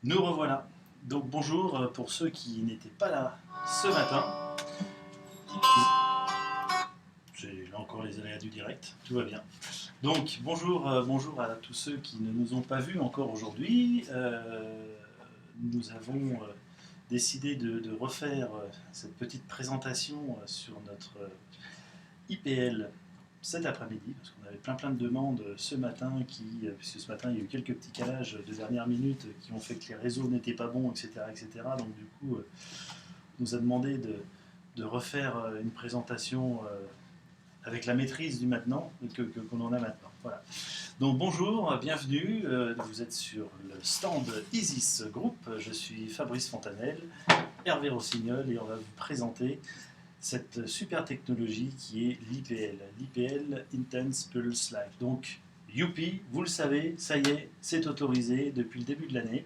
Nous revoilà. Donc bonjour pour ceux qui n'étaient pas là ce matin. J'ai là encore les aléas du direct, tout va bien. Donc bonjour à tous ceux qui ne nous ont pas vus encore aujourd'hui. Nous avons décidé de refaire cette petite présentation sur notre IPL cet après-midi, parce qu'on avait plein de demandes ce matin, puisque ce matin il y a eu quelques petits calages de dernière minute qui ont fait que les réseaux n'étaient pas bons, etc. Donc du coup, on nous a demandé de refaire une présentation avec la maîtrise du maintenant qu'on en a maintenant. Voilà. Donc bonjour, bienvenue, vous êtes sur le stand Isis Group, je suis Fabrice Fontanel, Hervé Rossignol, et on va vous présenter cette super technologie qui est l'IPL Intense Pulse Light. Donc, youpi, vous le savez, ça y est, c'est autorisé depuis le début de l'année.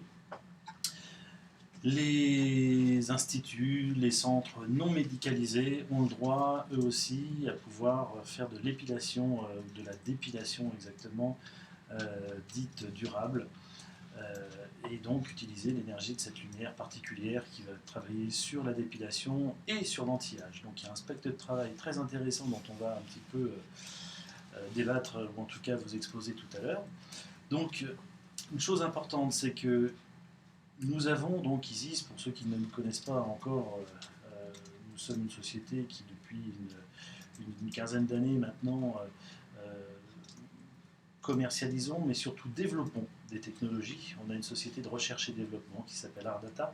Les instituts, les centres non médicalisés ont le droit, eux aussi, à pouvoir faire de l'épilation, de la dépilation exactement, dite durable. Et donc utiliser l'énergie de cette lumière particulière qui va travailler sur la dépilation et sur l'anti-âge. Donc il y a un spectre de travail très intéressant dont on va un petit peu débattre, ou en tout cas vous exposer tout à l'heure. Donc une chose importante, c'est que nous avons donc Isis, pour ceux qui ne nous connaissent pas encore, nous sommes une société qui depuis une quinzaine d'années maintenant commercialisons, mais surtout développons des technologies. On a une société de recherche et développement qui s'appelle Ardata,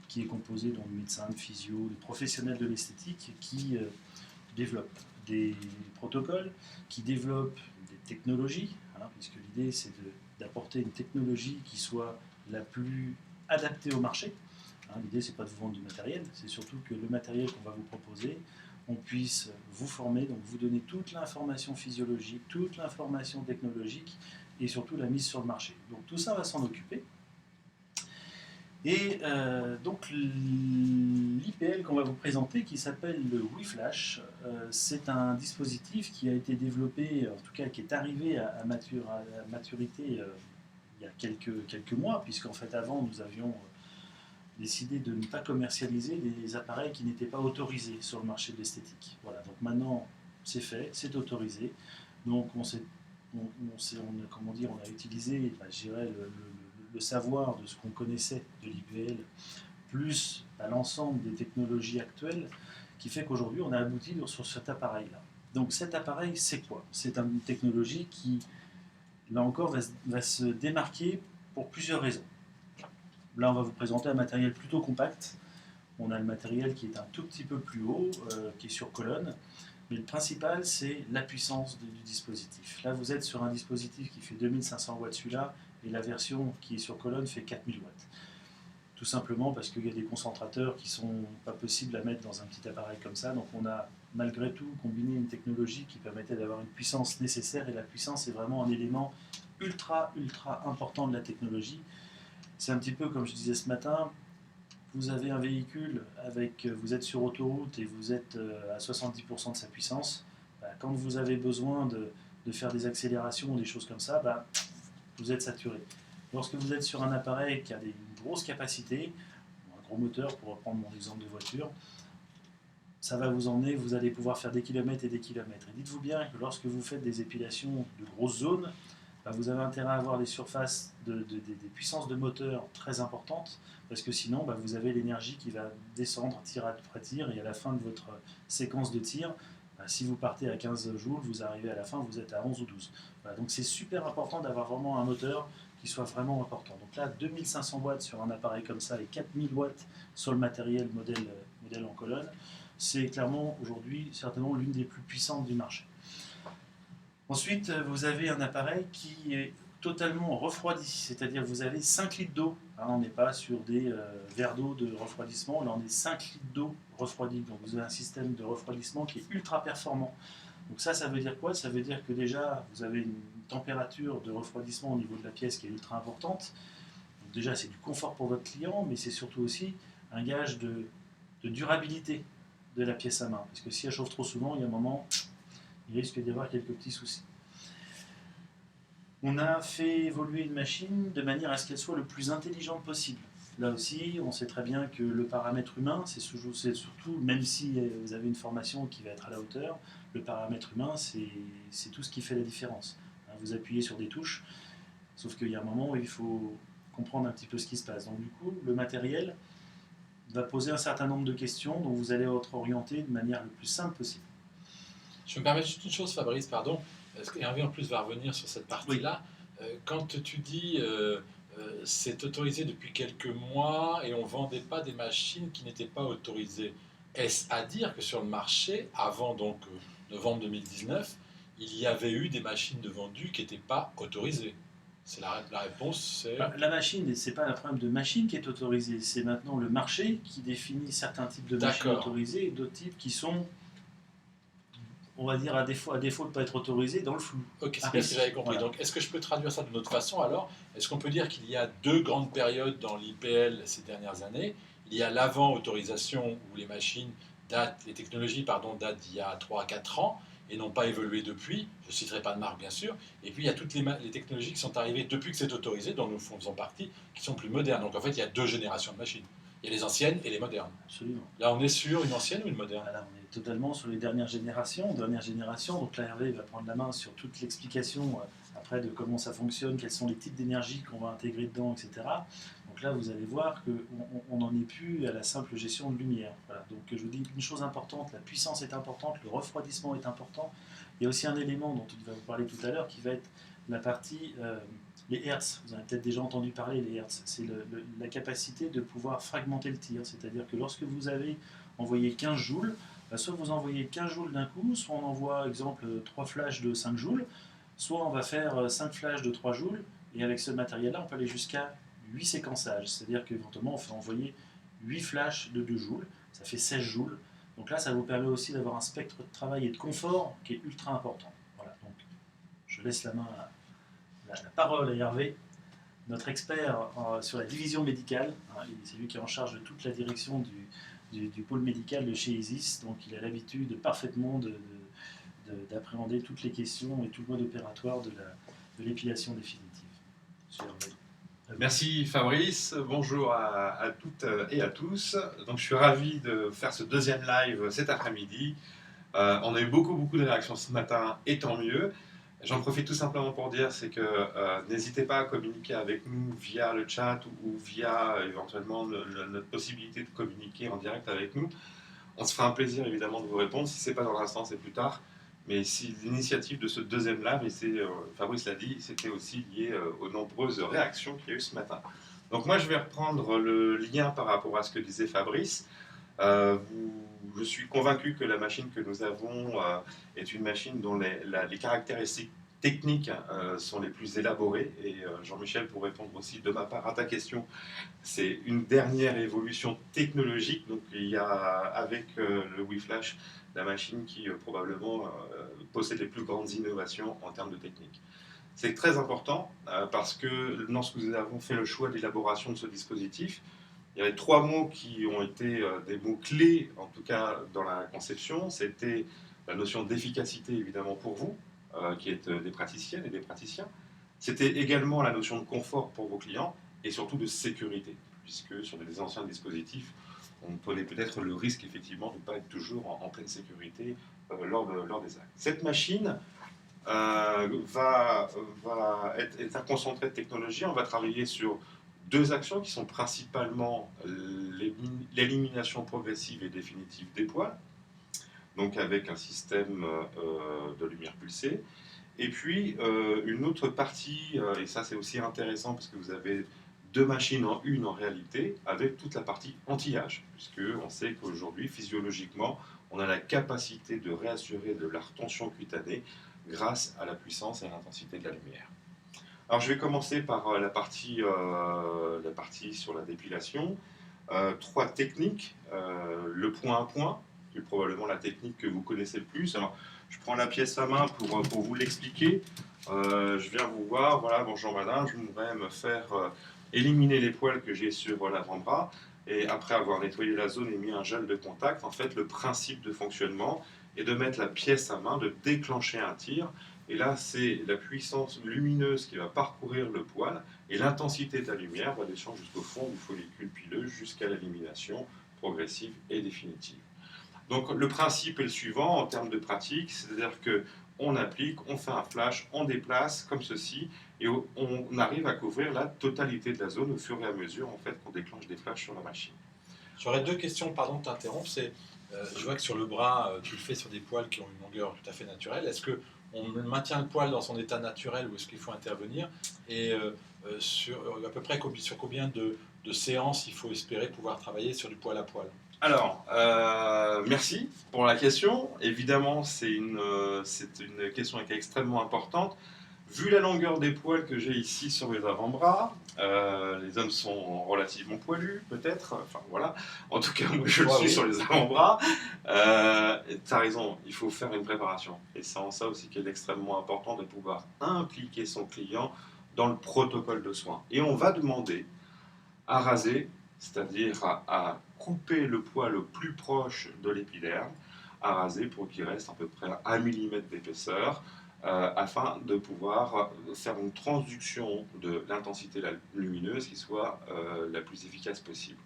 qui est composée de médecins, de physio, de professionnels de l'esthétique qui développent des protocoles, qui développent des technologies, puisque l'idée c'est d'apporter une technologie qui soit la plus adaptée au marché. L'idée c'est pas de vous vendre du matériel, c'est surtout que le matériel qu'on va vous proposer, on puisse vous former, donc vous donner toute l'information physiologique, toute l'information technologique et surtout la mise sur le marché. Donc tout ça va s'en occuper. Et donc l'IPL qu'on va vous présenter, qui s'appelle le WiFlash, c'est un dispositif qui a été développé, en tout cas qui est arrivé à maturité il y a quelques mois, puisqu'en fait avant nous avions décidé de ne pas commercialiser des appareils qui n'étaient pas autorisés sur le marché de l'esthétique. Voilà, donc maintenant c'est fait, c'est autorisé. Donc on a utilisé, je dirais, le savoir de ce qu'on connaissait de l'IPL, plus l'ensemble des technologies actuelles, qui fait qu'aujourd'hui on a abouti sur cet appareil-là. Donc cet appareil, c'est quoi? C'est une technologie qui, là encore, va se démarquer pour plusieurs raisons. Là, on va vous présenter un matériel plutôt compact. On a le matériel qui est un tout petit peu plus haut, qui est sur colonne. Mais le principal, c'est la puissance du dispositif. Là, vous êtes sur un dispositif qui fait 2500 watts celui-là, et la version qui est sur colonne fait 4000 watts. Tout simplement parce qu'il y a des concentrateurs qui ne sont pas possibles à mettre dans un petit appareil comme ça. Donc on a malgré tout combiné une technologie qui permettait d'avoir une puissance nécessaire. Et la puissance est vraiment un élément ultra important de la technologie. C'est un petit peu comme je disais ce matin, vous avez un véhicule, vous êtes sur autoroute et vous êtes à 70% de sa puissance. Quand vous avez besoin de faire des accélérations ou des choses comme ça, vous êtes saturé. Lorsque vous êtes sur un appareil qui a une grosse capacité, un gros moteur pour reprendre mon exemple de voiture, ça va vous emmener, vous allez pouvoir faire des kilomètres et des kilomètres. Et dites-vous bien que lorsque vous faites des épilations de grosses zones, vous avez intérêt à avoir des surfaces, des puissances de moteur très importantes, parce que sinon vous avez l'énergie qui va descendre tir après tir, et à la fin de votre séquence de tir, si vous partez à 15 joules, vous arrivez à la fin, vous êtes à 11 ou 12. Voilà, donc c'est super important d'avoir vraiment un moteur qui soit vraiment important. Donc là, 2500 watts sur un appareil comme ça et 4000 watts sur le matériel modèle en colonne, c'est clairement aujourd'hui certainement l'une des plus puissantes du marché. Ensuite, vous avez un appareil qui est totalement refroidi, c'est-à-dire que vous avez 5 litres d'eau. On n'est pas sur des verres d'eau de refroidissement, là on est 5 litres d'eau refroidie. Donc vous avez un système de refroidissement qui est ultra performant. Donc ça veut dire quoi? Ça veut dire que déjà vous avez une température de refroidissement au niveau de la pièce qui est ultra importante. Donc déjà c'est du confort pour votre client, mais c'est surtout aussi un gage de durabilité de la pièce à main. Parce que si elle chauffe trop souvent, il y a un moment, il risque d'y avoir quelques petits soucis. On a fait évoluer une machine de manière à ce qu'elle soit le plus intelligente possible. Là aussi, on sait très bien que le paramètre humain, c'est surtout, même si vous avez une formation qui va être à la hauteur, le paramètre humain, c'est tout ce qui fait la différence. Vous appuyez sur des touches, sauf qu'il y a un moment où il faut comprendre un petit peu ce qui se passe. Donc du coup, le matériel va poser un certain nombre de questions dont vous allez être orienté de manière le plus simple possible. Je me permets juste une chose, Fabrice, pardon, parce qu'Hervé en plus va revenir sur cette partie-là. Quand tu dis c'est autorisé depuis quelques mois et on ne vendait pas des machines qui n'étaient pas autorisées, est-ce à dire que sur le marché, avant donc novembre 2019, il y avait eu des machines de vendues qui n'étaient pas autorisées? C'est la réponse, c'est... La machine, c'est pas un problème de machine qui est autorisée, c'est maintenant le marché qui définit certains types de machines D'accord. autorisées et d'autres types qui sont, on va dire, à défaut de ne pas être autorisés, dans le flou. Ok, c'est bien ce que j'avais compris. Voilà. Donc, est-ce que je peux traduire ça d'une autre façon alors? Est-ce qu'on peut dire qu'il y a deux grandes périodes dans l'IPL ces dernières années? Il y a l'avant-autorisation où les machines datent, les technologies pardon, datent d'il y a 3 à 4 ans et n'ont pas évolué depuis. Je ne citerai pas de marque bien sûr. Et puis il y a toutes les technologies qui sont arrivées depuis que c'est autorisé, dont nous faisons partie, qui sont plus modernes. Donc en fait, il y a deux générations de machines. Il y a les anciennes et les modernes. Absolument. Là, on est sur une ancienne ou une moderne? Là, on est totalement sur les dernières générations. Donc là, Hervé va prendre la main sur toute l'explication après de comment ça fonctionne, quels sont les types d'énergie qu'on va intégrer dedans, etc. Donc là, vous allez voir qu'on n'en est plus à la simple gestion de lumière. Voilà. Donc je vous dis une chose importante, la puissance est importante, le refroidissement est important. Il y a aussi un élément dont il va vous parler tout à l'heure qui va être la partie... les hertz, vous en avez peut-être déjà entendu parler, les hertz, c'est la capacité de pouvoir fragmenter le tir, c'est-à-dire que lorsque vous avez envoyé 15 joules, soit vous envoyez 15 joules d'un coup, soit on envoie, exemple, 3 flashs de 5 joules, soit on va faire 5 flashs de 3 joules, et avec ce matériel-là, on peut aller jusqu'à 8 séquençages, c'est-à-dire qu'éventuellement, on fait envoyer 8 flashs de 2 joules, ça fait 16 joules, donc là, ça vous permet aussi d'avoir un spectre de travail et de confort qui est ultra important. Voilà, donc je laisse la parole à Hervé, notre expert sur la division médicale. C'est lui qui est en charge de toute la direction du pôle médical de chez ISIS, donc il a l'habitude parfaitement d'appréhender toutes les questions et tout le mode opératoire de l'épilation définitive. Merci Fabrice, bonjour à toutes et à tous. Donc je suis ravi de faire ce deuxième live cet après-midi. On a eu beaucoup de réactions ce matin, et tant mieux. J'en profite tout simplement pour dire, c'est que n'hésitez pas à communiquer avec nous via le chat ou via éventuellement notre possibilité de communiquer en direct avec nous. On se fera un plaisir évidemment de vous répondre. Si ce n'est pas dans l'instant, c'est plus tard. Mais si l'initiative de ce deuxième live, et Fabrice l'a dit, c'était aussi lié aux nombreuses réactions qu'il y a eu ce matin. Donc moi, je vais reprendre le lien par rapport à ce que disait Fabrice. Je suis convaincu que la machine que nous avons est une machine dont les caractéristiques techniques sont les plus élaborées. Et Jean-Michel, pour répondre aussi de ma part à ta question, c'est une dernière évolution technologique. Donc il y a avec le WeFlash la machine qui probablement possède les plus grandes innovations en termes de technique. C'est très important parce que lorsque nous avons fait le choix de l'élaboration de ce dispositif, il y avait 3 mots qui ont été des mots clés, en tout cas dans la conception. C'était la notion d'efficacité, évidemment, pour vous, qui êtes des praticiennes et des praticiens. C'était également la notion de confort pour vos clients et surtout de sécurité, puisque sur des anciens dispositifs, on prenait peut-être le risque, effectivement, de ne pas être toujours en pleine sécurité lors des actes. Cette machine va être un concentré de technologie. On va travailler sur 2 actions qui sont principalement l'élimination progressive et définitive des poils, donc avec un système de lumière pulsée. Et puis une autre partie, et ça c'est aussi intéressant parce que vous avez 2 machines en une en réalité, avec toute la partie anti-âge, puisqu'on sait qu'aujourd'hui, physiologiquement, on a la capacité de réassurer de la retention cutanée grâce à la puissance et à l'intensité de la lumière. Alors je vais commencer par la partie sur la dépilation. 3 techniques. Le point à point, qui est probablement la technique que vous connaissez le plus. Alors je prends la pièce à main pour vous l'expliquer. Je viens vous voir, voilà, bonjour madame, je voudrais me faire éliminer les poils que j'ai sur l'avant-bras. Et après avoir nettoyé la zone et mis un gel de contact, en fait le principe de fonctionnement est de mettre la pièce à main, de déclencher un tir, Et là, c'est la puissance lumineuse qui va parcourir le poil, et l'intensité de la lumière va descendre jusqu'au fond du follicule pileux, jusqu'à l'élimination progressive et définitive. Donc le principe est le suivant en termes de pratique, c'est-à-dire qu'on applique, on fait un flash, on déplace comme ceci, et on arrive à couvrir la totalité de la zone au fur et à mesure en fait, qu'on déclenche des flashs sur la machine. J'aurais deux questions, pardon de t'interrompre. Je vois que sur le bras, tu le fais sur des poils qui ont une longueur tout à fait naturelle. Est-ce qu'on maintient le poil dans son état naturel ou est-ce qu'il faut intervenir? Et à peu près sur combien de séances il faut espérer pouvoir travailler sur du poil à poil? Alors, merci pour la question. Évidemment, c'est une question qui est extrêmement importante. Vu la longueur des poils que j'ai ici sur mes avant-bras, les hommes sont relativement poilus, peut-être. Enfin, voilà. En tout cas, moi, je le suis sur les avant-bras. Tu as raison, il faut faire une préparation. Et c'est en ça aussi qu'il est extrêmement important de pouvoir impliquer son client dans le protocole de soins. Et on va demander à raser, c'est-à-dire à couper le poil le plus proche de l'épiderme, à raser pour qu'il reste à peu près 1 mm d'épaisseur, afin de pouvoir faire une transduction de l'intensité lumineuse qui soit la plus efficace possible.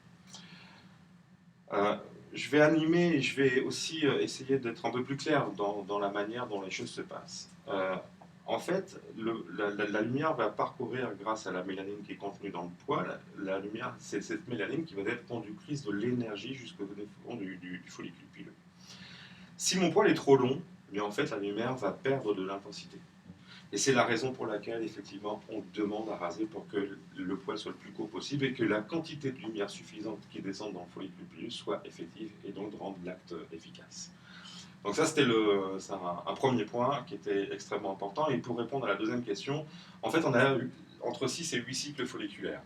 Je vais animer et je vais aussi essayer d'être un peu plus clair dans la manière dont les choses se passent. En fait, la lumière va parcourir, grâce à la mélanine qui est contenue dans le poil, la lumière, c'est cette mélanine qui va être conductrice de l'énergie jusqu'au fond du follicule pileux. Si mon poil est trop long, eh bien en fait, la lumière va perdre de l'intensité. Et c'est la raison pour laquelle, effectivement, on demande à raser pour que le poil soit le plus court possible et que la quantité de lumière suffisante qui descend dans le follicule pileux soit effective et donc rende l'acte efficace. Donc ça, c'était un premier point qui était extrêmement important. Et pour répondre à la deuxième question, en fait, on a eu entre 6 et 8 cycles folliculaires.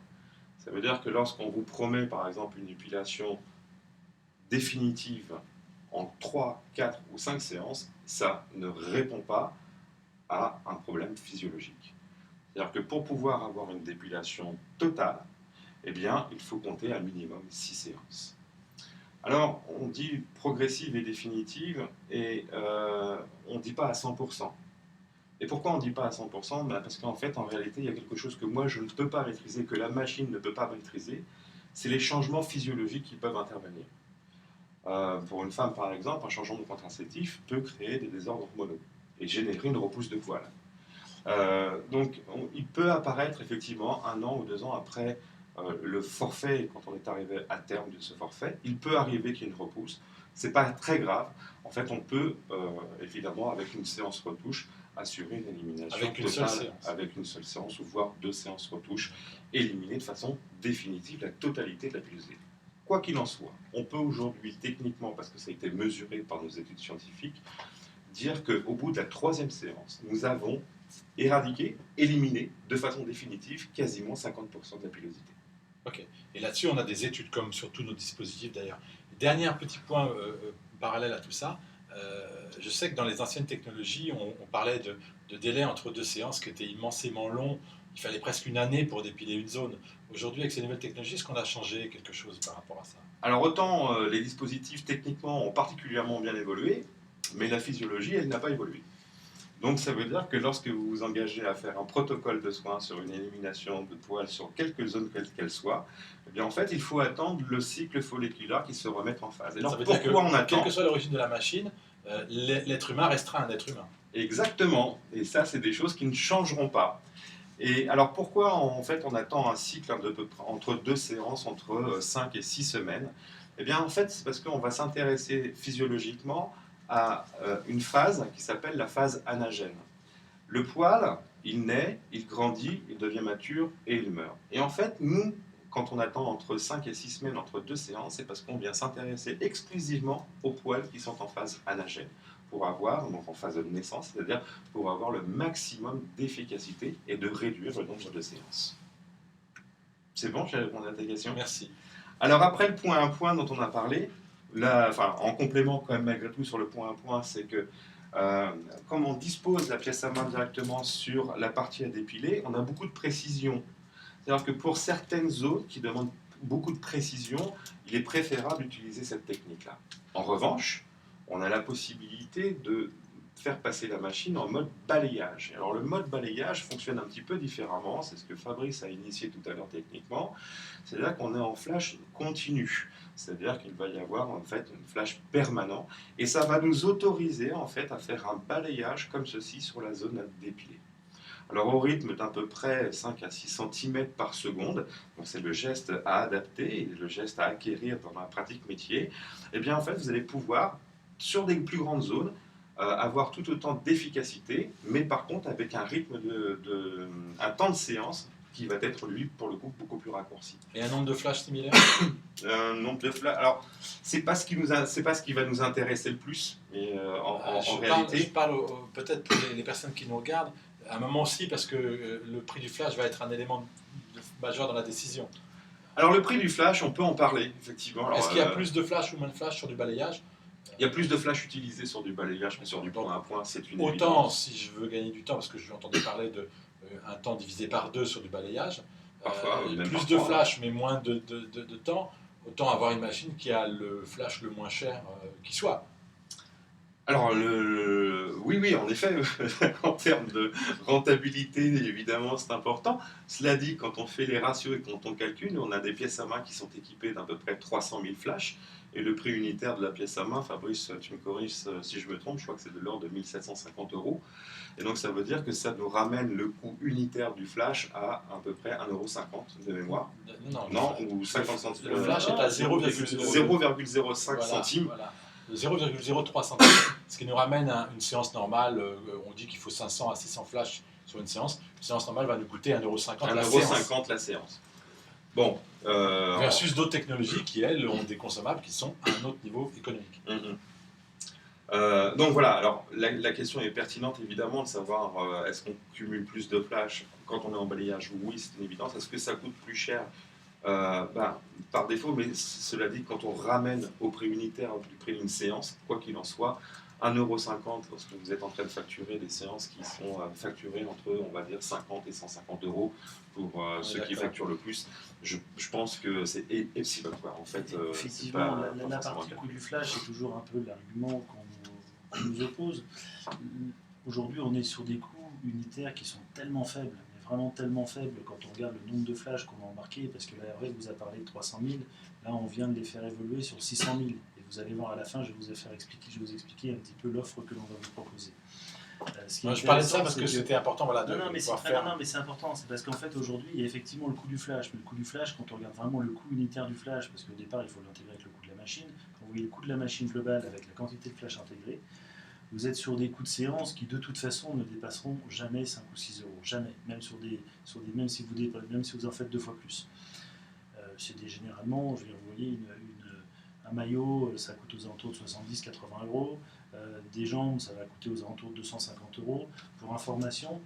Ça veut dire que lorsqu'on vous promet, par exemple, une épilation définitive en 3, 4 ou 5 séances, ça ne répond pas à un problème physiologique. C'est-à-dire que pour pouvoir avoir une dépilation totale, eh bien, il faut compter un minimum 6 séances. Alors, on dit progressive et définitive, et on ne dit pas à 100%. Et pourquoi on ne dit pas à 100%? Parce qu'en fait, en réalité, il y a quelque chose que moi, je ne peux pas maîtriser, que la machine ne peut pas maîtriser, c'est les changements physiologiques qui peuvent intervenir. Pour une femme, par exemple, un changement de contraceptif peut créer des désordres hormonaux et générer une repousse de poils. Donc, il peut apparaître effectivement 1 an ou 2 ans après le forfait, quand on est arrivé à terme de ce forfait, il peut arriver qu'il y ait une repousse. Ce n'est pas très grave. En fait, on peut, évidemment, avec une séance retouche, assurer une élimination totale avec une seule séance, ou voire 2 séances retouches, éliminer de façon définitive la totalité de la pilosité. Quoi qu'il en soit, on peut aujourd'hui, techniquement, parce que ça a été mesuré par nos études scientifiques, dire qu'au bout de la 3e séance, nous avons éradiqué, éliminé de façon définitive quasiment 50% de la pilosité. Ok. Et là-dessus, on a des études, comme sur tous nos dispositifs d'ailleurs. Dernier petit point parallèle à tout ça, je sais que dans les anciennes technologies, on parlait de délais entre 2 séances qui étaient immensément longs. Il fallait presque 1 année pour dépiler une zone. Aujourd'hui, avec ces nouvelles technologies, est-ce qu'on a changé quelque chose par rapport à ça? Alors autant les dispositifs techniquement ont particulièrement bien évolué, mais la physiologie, elle n'a pas évolué. Donc ça veut dire que lorsque vous vous engagez à faire un protocole de soins sur une élimination de poils sur quelques zones quelles qu'elles soient, eh bien en fait il faut attendre le cycle folliculaire qui se remette en phase. Alors, ça veut dire que, on attend... quelle que soit l'origine de la machine, l'être humain restera un être humain. Exactement, et ça c'est des choses qui ne changeront pas. Et alors pourquoi en fait on attend un cycle de peu près entre 2 séances, entre 5 et 6 semaines? Eh bien en fait c'est parce qu'on va s'intéresser physiologiquement à une phase qui s'appelle la phase anagène. Le poil, il naît, il grandit, il devient mature et il meurt. Et en fait, nous, quand on attend entre 5 et 6 semaines entre 2 séances, c'est parce qu'on vient s'intéresser exclusivement aux poils qui sont en phase anagène, pour avoir, donc en phase de naissance, c'est-à-dire pour avoir le maximum d'efficacité et de réduire le nombre de séances. C'est bon, j'ai répondu à ta question? Merci. Alors après le point à point dont on a parlé, là, enfin, en complément quand même malgré tout sur le point à point, c'est que comme on dispose la pièce à main directement sur la partie à dépiler, on a beaucoup de précision. C'est-à-dire que pour certaines zones qui demandent beaucoup de précision, il est préférable d'utiliser cette technique-là. En revanche, on a la possibilité de faire passer la machine en mode balayage. Alors le mode balayage fonctionne un petit peu différemment, c'est ce que Fabrice a initié tout à l'heure techniquement, c'est-à-dire qu'on est en flash continu, c'est-à-dire qu'il va y avoir en fait une flash permanent, et ça va nous autoriser en fait à faire un balayage comme ceci sur la zone à dépiler. Alors au rythme d'à peu près 5 à 6 cm par seconde, donc c'est le geste à adapter et le geste à acquérir dans la pratique métier, et bien en fait vous allez pouvoir, sur des plus grandes zones, avoir tout autant d'efficacité, mais par contre avec un rythme un temps de séance qui va être lui pour le coup beaucoup plus raccourci. Et un nombre de flashs similaire? Un nombre de flashs. Alors c'est pas ce qui va nous intéresser le plus, mais en réalité. Je parle peut-être pour les personnes qui nous regardent, à un moment aussi parce que le prix du flash va être un élément majeur dans la décision. Alors le prix du flash, on peut en parler effectivement. Est-ce qu'il y a plus de flash ou moins de flash sur du balayage? Il y a plus de flash utilisé sur du balayage que sur du point à point, c'est une Autant évidence. si je veux gagner du temps, parce que je entendais parler de un temps divisé par 2 sur du balayage, Parfois, même plus parfois, de flash mais moins de temps, autant avoir une machine qui a le flash le moins cher qui soit. Alors, oui, en effet, en termes de rentabilité, évidemment, c'est important. Cela dit, quand on fait les ratios et quand on calcule, on a des pièces à main qui sont équipées d'à peu près 300 000 flashs. Et le prix unitaire de la pièce à main, Fabrice, tu me corriges si je me trompe, je crois que c'est de l'ordre de 1 750 €. Et donc, ça veut dire que ça nous ramène le coût unitaire du flash à peu près 1,50 € de mémoire. Non, ou 50 centimes. Le flash est à 0,05 centimes. Voilà. 0,03 centimes, ce qui nous ramène à une séance normale. On dit qu'il faut 500 à 600 flashs sur une séance. Une séance normale va nous coûter 1,50 € la séance. 1,50 € la séance. Bon. Versus d'autres technologies qui, elles, ont des consommables qui sont à un autre niveau économique. Donc voilà, alors la question est pertinente évidemment de savoir est-ce qu'on cumule plus de flash quand on est en balayage? Oui, c'est une évidence. Est-ce que ça coûte plus cher? Par défaut, mais cela dit, quand on ramène au prix unitaire du prix d'une séance, quoi qu'il en soit, 1,50 € lorsque vous êtes en train de facturer des séances qui sont facturées entre, on va dire, 50 et 150 € pour ceux qui facturent le plus, je pense que c'est epsilon, quoi. En fait, effectivement, la partie coût du flash est toujours un peu l'argument qu'on nous oppose. Aujourd'hui, on est sur des coûts unitaires qui sont tellement faibles, mais vraiment tellement faibles quand on regarde le nombre de flashs qu'on a embarqués, parce que la RS vous a parlé de 300 000, là on vient de les faire évoluer sur 600 000. Vous allez voir à la fin, je vais vous expliquer un petit peu l'offre que l'on va vous proposer. Je parlais de ça parce que c'était important, voilà, de pouvoir faire. Non, mais c'est important, c'est parce qu'en fait aujourd'hui, il y a effectivement le coût du flash, mais le coût du flash, quand on regarde vraiment le coût unitaire du flash, parce qu'au départ il faut l'intégrer avec le coût de la machine, quand vous voyez le coût de la machine globale avec la quantité de flash intégrée, vous êtes sur des coûts de séance qui de toute façon ne dépasseront jamais 5 ou 6 €, jamais, même même si vous en faites 2 fois plus. Généralement, vous voyez un maillot, ça coûte aux alentours de 70-80 €. Des jambes, ça va coûter aux alentours de 250 €. Pour information,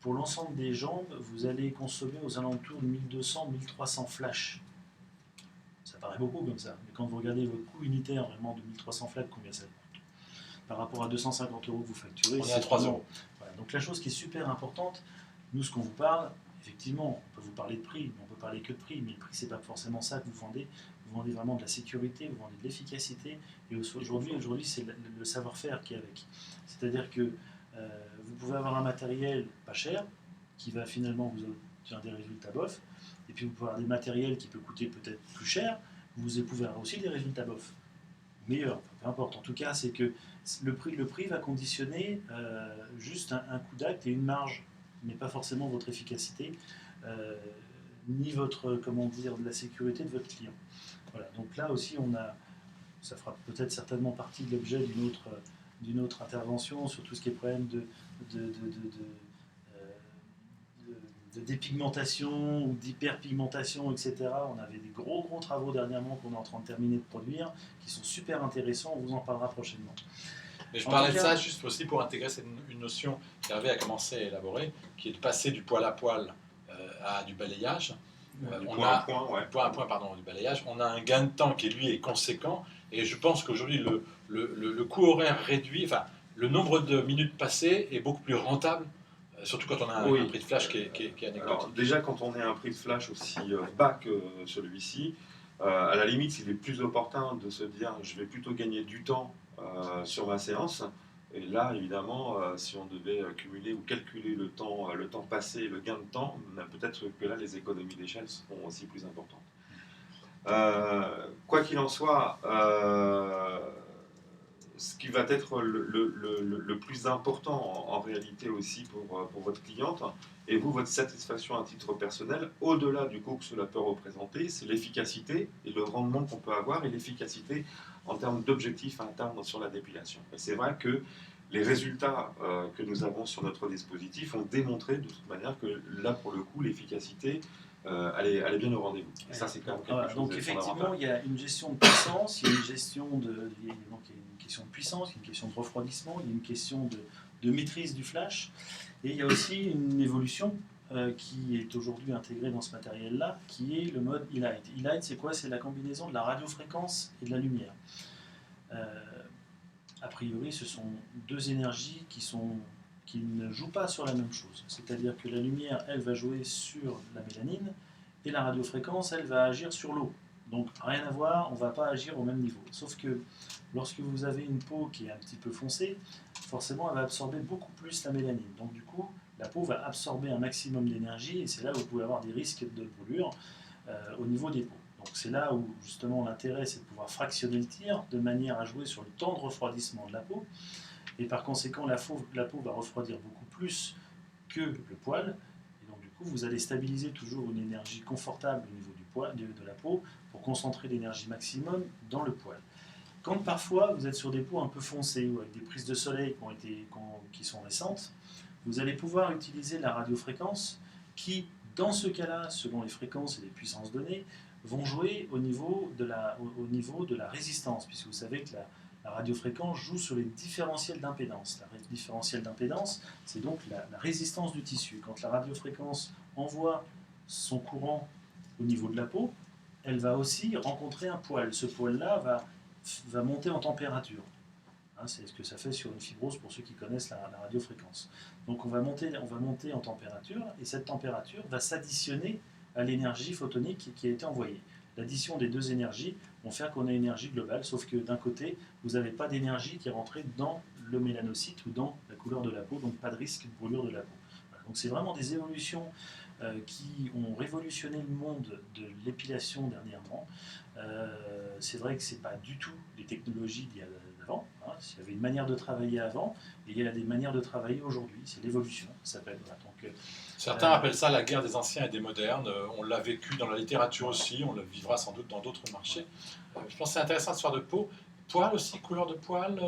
pour l'ensemble des jambes, vous allez consommer aux alentours de 1200-1300 flashs. Ça paraît beaucoup comme ça, mais quand vous regardez votre coût unitaire vraiment de 1300 flashs, combien ça coûte par rapport à 250 € que vous facturez, on est à 3 €. Voilà. Donc la chose qui est super importante, nous ce qu'on vous parle, effectivement, on peut vous parler de prix, mais on peut parler que de prix, mais le prix c'est pas forcément ça que vous vendez. Vous vendez vraiment de la sécurité, vous vendez de l'efficacité, et aujourd'hui c'est le savoir-faire qui est avec. C'est-à-dire que vous pouvez avoir un matériel pas cher, qui va finalement vous obtenir des résultats bof, et puis vous pouvez avoir des matériels qui peuvent coûter peut-être plus cher, vous pouvez avoir aussi des résultats bof. Meilleurs, peu importe. En tout cas, c'est que le prix va conditionner juste un coup d'acte et une marge, mais pas forcément votre efficacité, ni la sécurité de votre client. Voilà. Donc là aussi, ça fera peut-être certainement partie de l'objet d'une autre intervention sur tout ce qui est problème de dépigmentation ou d'hyperpigmentation, etc. On avait des gros travaux dernièrement qu'on est en train de terminer de produire, qui sont super intéressants, on vous en parlera prochainement. Mais je parlais de ça juste aussi pour intégrer une notion qu'Hervé a commencé à élaborer, qui est de passer du poil à poil à du balayage. Du balayage. On a un gain de temps qui lui est conséquent, et je pense qu'aujourd'hui le coût horaire réduit, enfin le nombre de minutes passées est beaucoup plus rentable, surtout quand on a un prix de flash qui est anecdotique. Alors, déjà quand on a un prix de flash aussi bas que celui-ci, à la limite il est plus opportun de se dire je vais plutôt gagner du temps sur ma séance Et là, évidemment, si on devait cumuler ou calculer le temps passé et le gain de temps, peut-être que là, les économies d'échelle seront aussi plus importantes. Quoi qu'il en soit, ce qui va être le plus important en réalité aussi pour votre cliente et vous, votre satisfaction à titre personnel, au-delà du coût que cela peut représenter, c'est l'efficacité et le rendement qu'on peut avoir et l'efficacité en termes d'objectifs à atteindre sur la dépilation. Et c'est vrai que les résultats que nous avons sur notre dispositif ont démontré de toute manière que là, pour le coup, l'efficacité, elle est bien au rendez-vous. Et ça, c'est quand même quelque chose donc de effectivement, fondamental. il y a une gestion de puissance, il y a une gestion donc il y a une question de puissance, il y a une question de refroidissement, il y a une question de maîtrise du flash, et il y a aussi une évolution qui est aujourd'hui intégrée dans ce matériel-là, qui est le mode e-light. E-light, c'est quoi? C'est la combinaison de la radiofréquence et de la lumière. A priori, ce sont deux énergies qui ne jouent pas sur la même chose. C'est-à-dire que la lumière, elle, va jouer sur la mélanine, et la radiofréquence, elle, va agir sur l'eau. Donc, rien à voir, on ne va pas agir au même niveau. Sauf que lorsque vous avez une peau qui est un petit peu foncée, forcément, elle va absorber beaucoup plus la mélanine. Donc, du coup, la peau va absorber un maximum d'énergie, et c'est là où vous pouvez avoir des risques de brûlure au niveau des peaux. Donc c'est là où justement l'intérêt, c'est de pouvoir fractionner le tir de manière à jouer sur le temps de refroidissement de la peau. Et par conséquent, la peau va refroidir beaucoup plus que le poil. Et donc du coup, vous allez stabiliser toujours une énergie confortable au niveau du poil, de la peau pour concentrer l'énergie maximum dans le poil. Quand parfois vous êtes sur des peaux un peu foncées ou avec des prises de soleil qui sont récentes, vous allez pouvoir utiliser la radiofréquence qui, dans ce cas-là, selon les fréquences et les puissances données, vont jouer au niveau de la résistance, puisque vous savez que la radiofréquence joue sur les différentiels d'impédance. La différentiel d'impédance, c'est donc la résistance du tissu. Quand la radiofréquence envoie son courant au niveau de la peau, elle va aussi rencontrer un poil. Ce poil-là va monter en température. C'est ce que ça fait sur une fibrose pour ceux qui connaissent la radiofréquence. Donc on va monter en température, et cette température va s'additionner à l'énergie photonique qui a été envoyée. L'addition des deux énergies vont faire qu'on a une énergie globale, sauf que d'un côté, vous n'avez pas d'énergie qui est rentrée dans le mélanocyte ou dans la couleur de la peau, donc pas de risque de brûlure de la peau. Voilà, donc c'est vraiment des évolutions qui ont révolutionné le monde de l'épilation dernièrement. C'est vrai que ce n'est pas du tout les technologies d'il y a d'avant. Il y avait une manière de travailler avant, et il y a des manières de travailler aujourd'hui. C'est l'évolution, ça s'appelle. Voilà. Donc, certains appellent ça la guerre des anciens et des modernes. On l'a vécu dans la littérature aussi, on le vivra sans doute dans d'autres marchés. Je pense que c'est intéressant cette histoire de peau. Poil aussi, couleur de poil,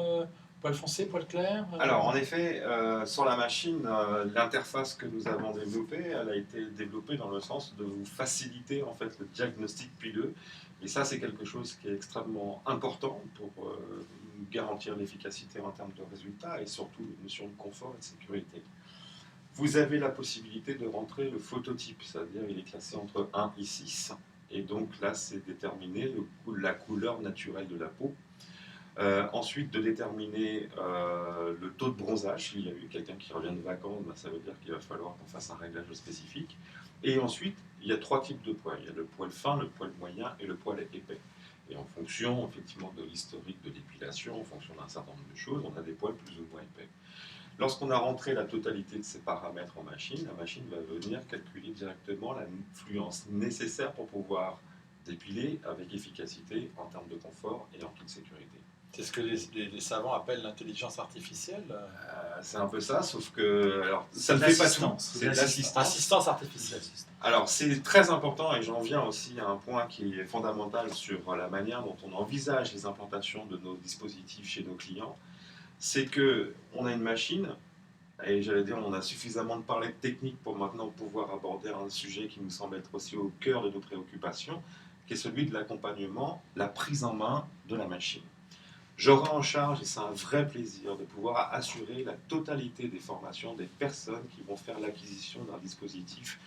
poil foncé, poil clair. Alors, en effet, sur la machine, l'interface que nous avons développée, elle a été développée dans le sens de vous faciliter en fait le diagnostic pileux. Et ça, c'est quelque chose qui est extrêmement important pour garantir l'efficacité en termes de résultats et surtout une notion de confort et de sécurité. Vous avez la possibilité de rentrer le phototype, c'est-à-dire il est classé entre 1 et 6. Et donc là, c'est déterminer la couleur naturelle de la peau. Ensuite, de déterminer le taux de bronzage. S'il y a eu quelqu'un qui revient de vacances, ça veut dire qu'il va falloir qu'on fasse un réglage spécifique. Et ensuite, il y a 3 types de poils. Il y a le poil fin, le poil moyen et le poil épais. Et en fonction, effectivement, de l'historique de l'épilation, en fonction d'un certain nombre de choses, on a des poils plus ou moins épais. Lorsqu'on a rentré la totalité de ces paramètres en machine, la machine va venir calculer directement la fluence nécessaire pour pouvoir dépiler avec efficacité en termes de confort et en toute sécurité. C'est ce que les savants appellent l'intelligence artificielle. C'est un peu ça, sauf que alors, ça ne fait pas tout. C'est de l'assistance. Assistance artificielle. Alors c'est très important et j'en viens aussi à un point qui est fondamental sur la manière dont on envisage les implantations de nos dispositifs chez nos clients. C'est qu'on a une machine, et j'allais dire on a suffisamment de parler de technique pour maintenant pouvoir aborder un sujet qui nous semble être aussi au cœur de nos préoccupations, qui est celui de l'accompagnement, la prise en main de la machine. J'aurai en charge, et c'est un vrai plaisir, de pouvoir assurer la totalité des formations des personnes qui vont faire l'acquisition d'un dispositif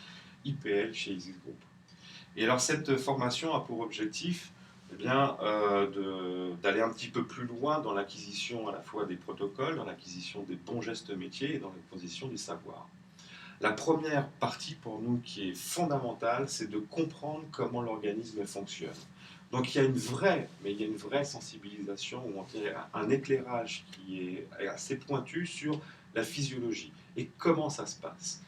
IPL chez Isis Group. Et alors cette formation a pour objectif d'aller un petit peu plus loin dans l'acquisition à la fois des protocoles, dans l'acquisition des bons gestes métiers et dans l'acquisition du savoir. La première partie pour nous qui est fondamentale, c'est de comprendre comment l'organisme fonctionne. Donc il y a une vraie sensibilisation, ou on dirait un éclairage qui est assez pointu sur la physiologie et comment ça se passe.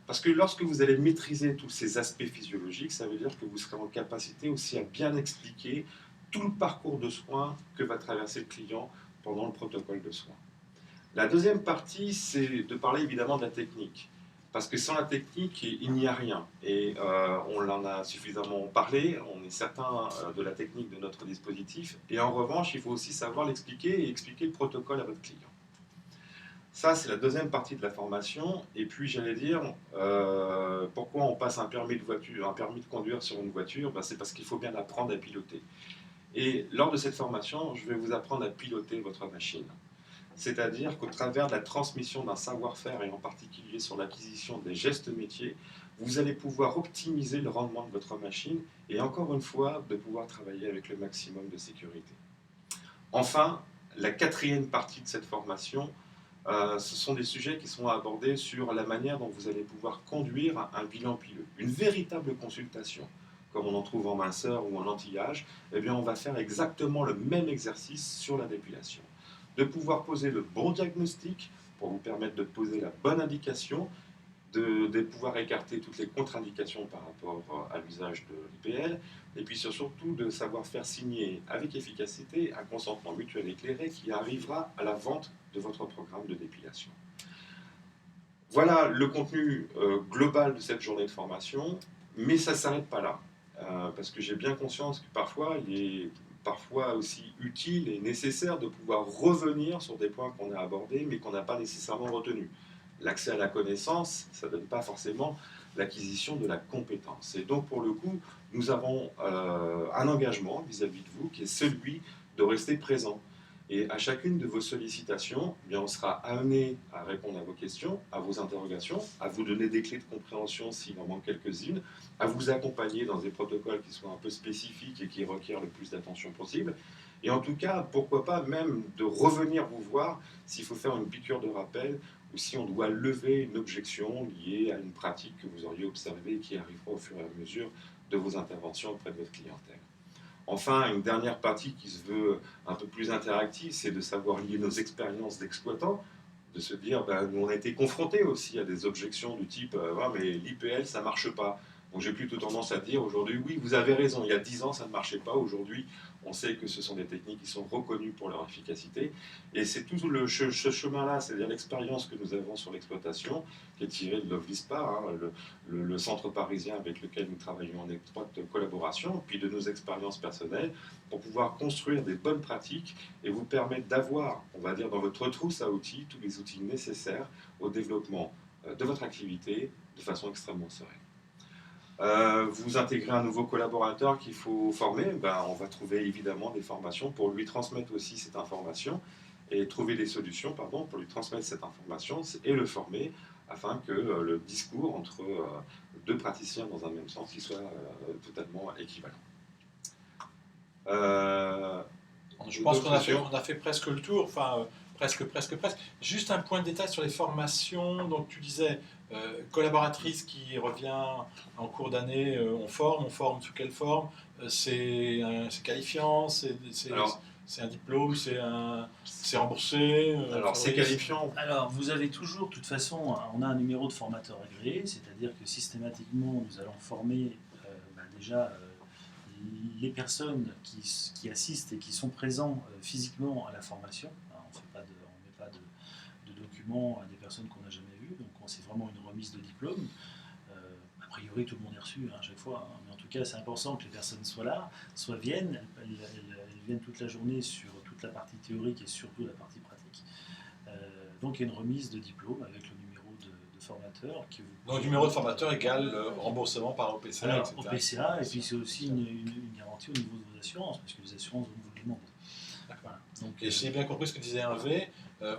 Parce que lorsque vous allez maîtriser tous ces aspects physiologiques, ça veut dire que vous serez en capacité aussi à bien expliquer tout le parcours de soins que va traverser le client pendant le protocole de soins. La deuxième partie, c'est de parler évidemment de la technique. Parce que sans la technique, il n'y a rien. Et on en a suffisamment parlé, on est certain de la technique de notre dispositif. Et en revanche, il faut aussi savoir l'expliquer et expliquer le protocole à votre client. Ça, c'est la deuxième partie de la formation. Et puis, j'allais dire, pourquoi on passe un permis de voiture, un permis de conduire sur une voiture, c'est parce qu'il faut bien apprendre à piloter. Et lors de cette formation, je vais vous apprendre à piloter votre machine. C'est-à-dire qu'au travers de la transmission d'un savoir-faire, et en particulier sur l'acquisition des gestes métiers, vous allez pouvoir optimiser le rendement de votre machine et encore une fois, de pouvoir travailler avec le maximum de sécurité. Enfin, la quatrième partie de cette formation, ce sont des sujets qui sont abordés sur la manière dont vous allez pouvoir conduire un bilan pileux. Une véritable consultation, comme on en trouve en minceur ou en anti-âge, eh bien on va faire exactement le même exercice sur la dépilation. De pouvoir poser le bon diagnostic pour vous permettre de poser la bonne indication, de pouvoir écarter toutes les contre-indications par rapport à l'usage de l'IPL, et puis surtout de savoir faire signer avec efficacité un consentement mutuel éclairé qui arrivera à la vente de votre programme de dépilation. Voilà le contenu global de cette journée de formation, mais ça ne s'arrête pas là, parce que j'ai bien conscience que parfois il est aussi utile et nécessaire de pouvoir revenir sur des points qu'on a abordés mais qu'on n'a pas nécessairement retenus. L'accès à la connaissance, ça ne donne pas forcément l'acquisition de la compétence. Et donc pour le coup, nous avons un engagement vis-à-vis de vous qui est celui de rester présent. Et à chacune de vos sollicitations, eh bien, on sera amené à répondre à vos questions, à vos interrogations, à vous donner des clés de compréhension s'il en manque quelques-unes, à vous accompagner dans des protocoles qui soient un peu spécifiques et qui requièrent le plus d'attention possible. Et en tout cas, pourquoi pas même de revenir vous voir s'il faut faire une piqûre de rappel ou si on doit lever une objection liée à une pratique que vous auriez observée et qui arrivera au fur et à mesure de vos interventions auprès de votre clientèle. Enfin, une dernière partie qui se veut un peu plus interactive, c'est de savoir lier nos expériences d'exploitants, de se dire, nous on a été confrontés aussi à des objections du type mais l'IPL ça ne marche pas. Donc j'ai plutôt tendance à dire aujourd'hui, oui, vous avez raison, il y a 10 ans ça ne marchait pas, aujourd'hui on sait que ce sont des techniques qui sont reconnues pour leur efficacité. Et c'est tout ce chemin-là, c'est-à-dire l'expérience que nous avons sur l'exploitation, qui est tirée de l'OVLISPA, le centre parisien avec lequel nous travaillons en étroite collaboration, puis de nos expériences personnelles, pour pouvoir construire des bonnes pratiques et vous permettre d'avoir, on va dire, dans votre trousse à outils, tous les outils nécessaires au développement de votre activité de façon extrêmement sereine. Vous intégrez un nouveau collaborateur qu'il faut former, on va trouver évidemment des formations pour lui transmettre aussi cette information et trouver des solutions pour lui transmettre cette information et le former afin que le discours entre deux praticiens dans un même sens il soit totalement équivalent. Je pense qu'on a fait presque le tour, presque. Juste un point de détail sur les formations. Donc tu disais collaboratrice qui revient en cours d'année, on forme sous quelle forme, c'est qualifiant, c'est un diplôme, c'est remboursé. Alors c'est qualifiant. Alors vous avez toujours, de toute façon, on a un numéro de formateur agréé, c'est-à-dire que systématiquement nous allons former déjà les personnes qui assistent et qui sont présents physiquement à la formation. On ne met pas de documents à des personnes qu'on n'a jamais vues, donc c'est vraiment une remise de diplôme. A priori, tout le monde est reçu à chaque fois, mais en tout cas, c'est important que les personnes soient là, viennent, elles viennent toute la journée sur toute la partie théorique et surtout la partie pratique. Donc, il y a une remise de diplôme avec le numéro de formateur. Donc, numéro de formateur égale remboursement par OPCA, alors, etc. OPCA, et puis c'est aussi une garantie au niveau de vos assurances, parce que les assurances vous le demandent. Voilà. Donc, et j'ai bien compris ce que disait Hervé.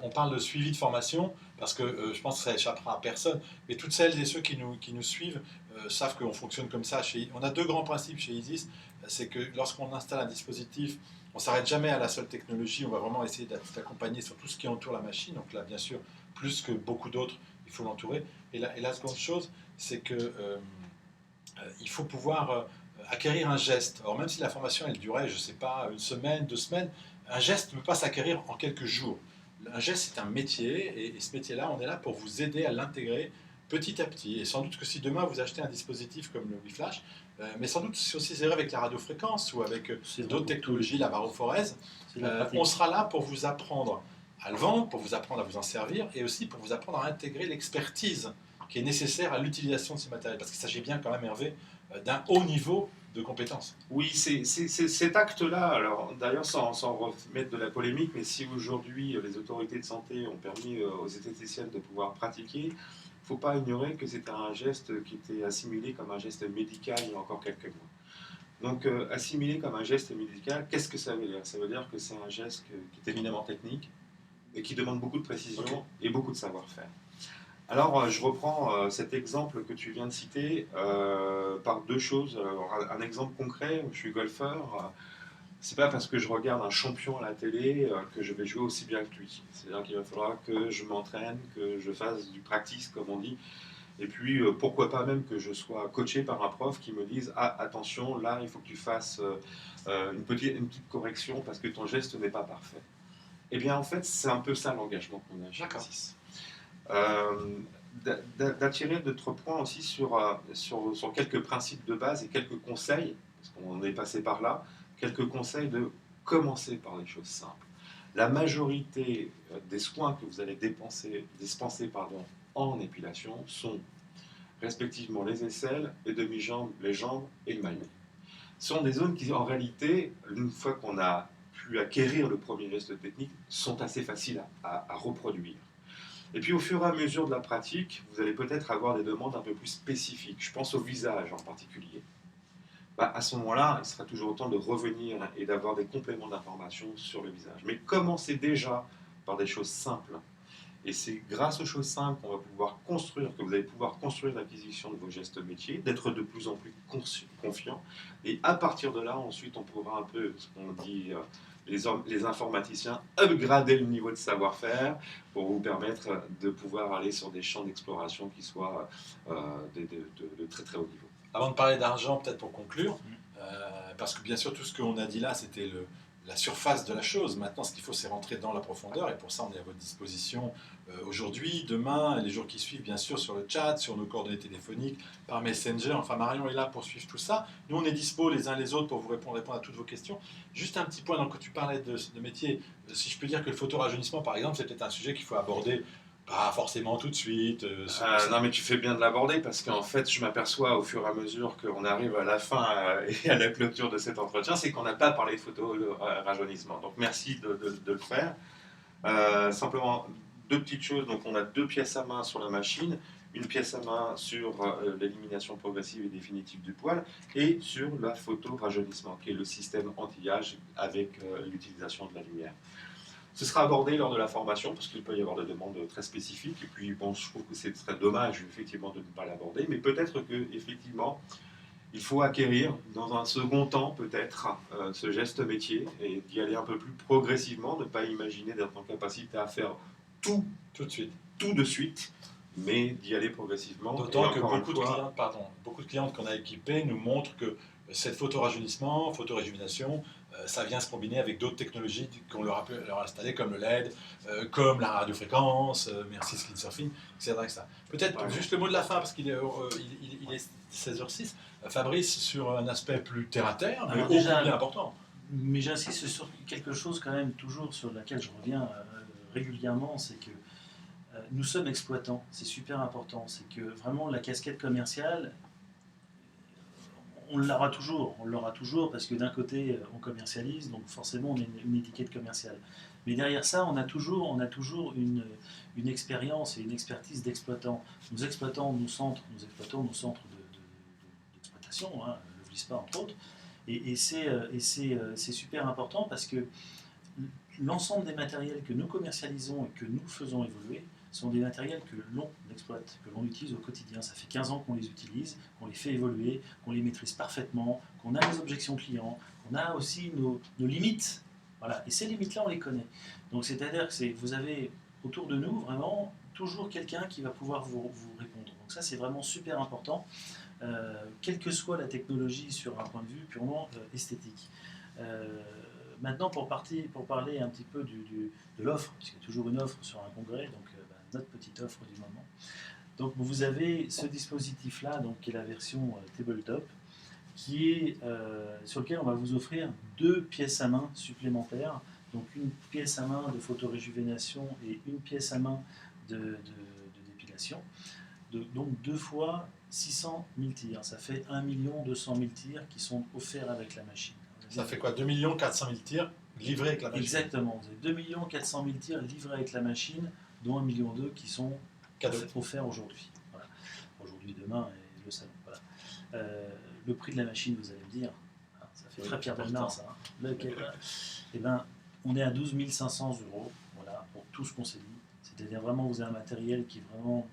On parle de suivi de formation parce que je pense que ça échappera à personne. Mais toutes celles et ceux qui nous suivent savent qu'on fonctionne comme ça. On a deux grands principes chez ISIS. C'est que lorsqu'on installe un dispositif, on ne s'arrête jamais à la seule technologie. On va vraiment essayer d'accompagner sur tout ce qui entoure la machine. Donc là, bien sûr, plus que beaucoup d'autres, il faut l'entourer. Et la seconde chose, c'est que il faut pouvoir acquérir un geste. Alors même si la formation elle durait, je ne sais pas, une semaine, 2 semaines, un geste ne peut pas s'acquérir en quelques jours. Un geste c'est un métier et ce métier-là, on est là pour vous aider à l'intégrer petit à petit. Et sans doute que si demain vous achetez un dispositif comme le WeFlash, mais sans doute si aussi c'est vrai avec la radiofréquence ou avec d'autres technologies, la varophorèse, on sera là pour vous apprendre à le vendre, pour vous apprendre à vous en servir et aussi pour vous apprendre à intégrer l'expertise qui est nécessaire à l'utilisation de ces matériels. Parce qu'il s'agit bien quand même, Hervé, d'un haut niveau de compétences. Oui, c'est cet acte-là, alors d'ailleurs sans remettre de la polémique, mais si aujourd'hui les autorités de santé ont permis aux esthéticiennes de pouvoir pratiquer, il ne faut pas ignorer que c'était un geste qui était assimilé comme un geste médical il y a encore quelques mois. Donc assimilé comme un geste médical, qu'est-ce que ça veut dire? Ça veut dire que c'est un geste qui est éminemment technique et qui demande beaucoup de précision et beaucoup de savoir-faire. Alors, je reprends cet exemple que tu viens de citer par deux choses. Alors, un exemple concret, je suis golfeur. C'est pas parce que je regarde un champion à la télé que je vais jouer aussi bien que lui. C'est-à-dire qu'il va falloir que je m'entraîne, que je fasse du practice, comme on dit. Et puis, pourquoi pas même que je sois coaché par un prof qui me dise « Ah, attention, là, il faut que tu fasses une petite correction parce que ton geste n'est pas parfait. » Eh bien, en fait, c'est un peu ça l'engagement qu'on a chez Axis. D'attirer d'autres points aussi sur quelques principes de base et quelques conseils, parce qu'on est passé par là, quelques conseils de commencer par des choses simples. La majorité des soins que vous allez dispenser en épilation sont respectivement les aisselles, les demi-jambes, les jambes et le maillet. Ce sont des zones qui, en réalité, une fois qu'on a pu acquérir le premier geste technique, sont assez faciles à reproduire. Et puis au fur et à mesure de la pratique, vous allez peut-être avoir des demandes un peu plus spécifiques. Je pense au visage en particulier. À ce moment-là, il sera toujours temps de revenir et d'avoir des compléments d'information sur le visage. Mais commencez déjà par des choses simples. Et c'est grâce aux choses simples qu'on va pouvoir construire, que vous allez pouvoir construire l'acquisition de vos gestes métiers, d'être de plus en plus confiant. Et à partir de là, ensuite, on pourra un peu, ce qu'on dit, les informaticiens, upgrader le niveau de savoir-faire pour vous permettre de pouvoir aller sur des champs d'exploration qui soient de très très haut niveau. Avant de parler d'argent, peut-être pour conclure, parce que bien sûr tout ce qu'on a dit là, c'était la surface de la chose. Maintenant, ce qu'il faut, c'est rentrer dans la profondeur, et pour ça, on est à votre disposition aujourd'hui, demain, et les jours qui suivent, bien sûr, sur le chat, sur nos coordonnées téléphoniques, par Messenger. Enfin, Marion est là pour suivre tout ça. Nous, on est dispo les uns les autres pour vous répondre à toutes vos questions. Juste un petit point, donc, quand tu parlais de métier, si je peux dire que le photorajeunissement, par exemple, c'est peut-être un sujet qu'il faut aborder pas forcément tout de suite. Non, mais tu fais bien de l'aborder parce qu'en fait, je m'aperçois au fur et à mesure qu'on arrive à la fin et à la clôture de cet entretien, c'est qu'on n'a pas parlé de photorajeunissement. Donc, merci de le faire. Simplement, deux petites choses. Donc, on a 2 pièces à main sur la machine, une pièce à main sur l'élimination progressive et définitive du poil et sur la photorajeunissement, qui est le système anti-âge avec l'utilisation de la lumière. Ce sera abordé lors de la formation, parce qu'il peut y avoir des demandes très spécifiques. Et puis, bon, je trouve que c'est très dommage, effectivement, de ne pas l'aborder. Mais peut-être qu'effectivement, il faut acquérir, dans un second temps, peut-être, ce geste métier et d'y aller un peu plus progressivement, ne pas imaginer d'être en capacité à faire tout de suite, mais d'y aller progressivement. D'autant que beaucoup de clientes qu'on a équipées nous montrent que cette photorajeunissement, photoréjuvénation, ça vient se combiner avec d'autres technologies qu'on leur a installées, comme le LED, comme la radiofréquence, merci Skin Surfing, etc. Peut-être juste le mot de la fin, parce qu'il est, il est 16h06. Fabrice, sur un aspect plus terre-à-terre, mais déjà bien important. Mais j'insiste sur quelque chose quand même, toujours sur laquelle je reviens régulièrement, c'est que nous sommes exploitants, c'est super important. C'est que vraiment la casquette commerciale, on l'aura toujours parce que d'un côté on commercialise, donc forcément on a une étiquette commerciale. Mais derrière ça, on a toujours une expérience et une expertise d'exploitant. Nous exploitons nos centres d'exploitation, le VLISPA entre autres, et c'est super important parce que l'ensemble des matériels que nous commercialisons et que nous faisons évoluer sont des matériels que l'on exploite, que l'on utilise au quotidien. Ça fait 15 ans qu'on les utilise, qu'on les fait évoluer, qu'on les maîtrise parfaitement, qu'on a des objections clients, qu'on a aussi nos limites. Voilà. Et ces limites-là, on les connaît. Donc c'est-à-dire que vous avez autour de nous vraiment toujours quelqu'un qui va pouvoir vous répondre. Donc ça, c'est vraiment super important. quelle que soit la technologie sur un point de vue purement esthétique. Maintenant, pour parler un petit peu de l'offre, puisqu'il y a toujours une offre sur un congrès, donc notre petite offre du moment. Donc vous avez ce dispositif-là, donc, qui est la version tabletop, qui est, sur lequel on va vous offrir 2 pièces à main supplémentaires, donc une pièce à main de photoréjuvénation et une pièce à main de dépilation. Donc 2 fois 600 000 tirs, ça fait 1 200 000 tirs qui sont offerts avec la machine. Ça fait quoi, 2 400 000 tirs livrés avec la machine? Exactement, vous avez 2 400 000 tirs livrés avec la machine, dont 1,2 million qui sont offerts aujourd'hui. Voilà. Aujourd'hui, demain et le salon. Voilà. Le prix de la machine, vous allez me dire, hein, ça fait très Pierre Bellemare ça. Hein. Eh ben, on est à 12 500 €, voilà, pour tout ce qu'on s'est dit. C'est-à-dire vraiment, vous avez un matériel qui est vraiment,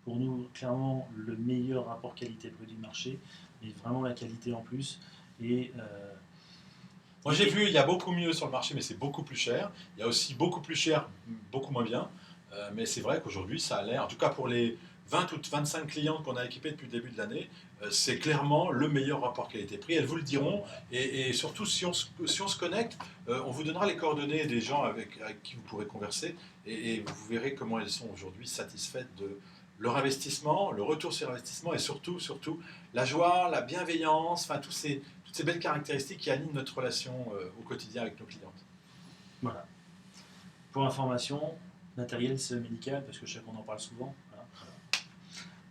pour nous, clairement, le meilleur rapport qualité-prix du marché, mais vraiment la qualité en plus. Et moi j'ai vu, il y a beaucoup mieux sur le marché, mais c'est beaucoup plus cher. Il y a aussi beaucoup plus cher, beaucoup moins bien. Mais c'est vrai qu'aujourd'hui, ça a l'air, en tout cas pour les 20 ou 25 clients qu'on a équipés depuis le début de l'année, c'est clairement le meilleur rapport qualité-prix. Elles vous le diront. Et surtout, si on se connecte, on vous donnera les coordonnées des gens avec qui vous pourrez converser. Et vous verrez comment elles sont aujourd'hui satisfaites de leur investissement, le retour sur investissement et surtout, la joie, la bienveillance, enfin toutes ces belles caractéristiques qui animent notre relation au quotidien avec nos clientes. Voilà. Pour information, matériel, c'est médical, parce que je sais qu'on en parle souvent. Voilà.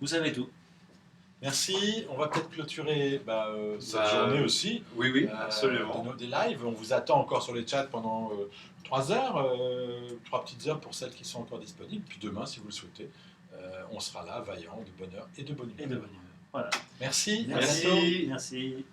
Vous savez tout. Merci. On va peut-être clôturer cette journée aussi. Oui, absolument. Des lives. On vous attend encore sur les chats pendant 3 heures, 3 petites heures pour celles qui sont encore disponibles. Puis demain, si vous le souhaitez, on sera là, vaillant, de bonne heure et de bonne humeur. Voilà. Merci. Merci.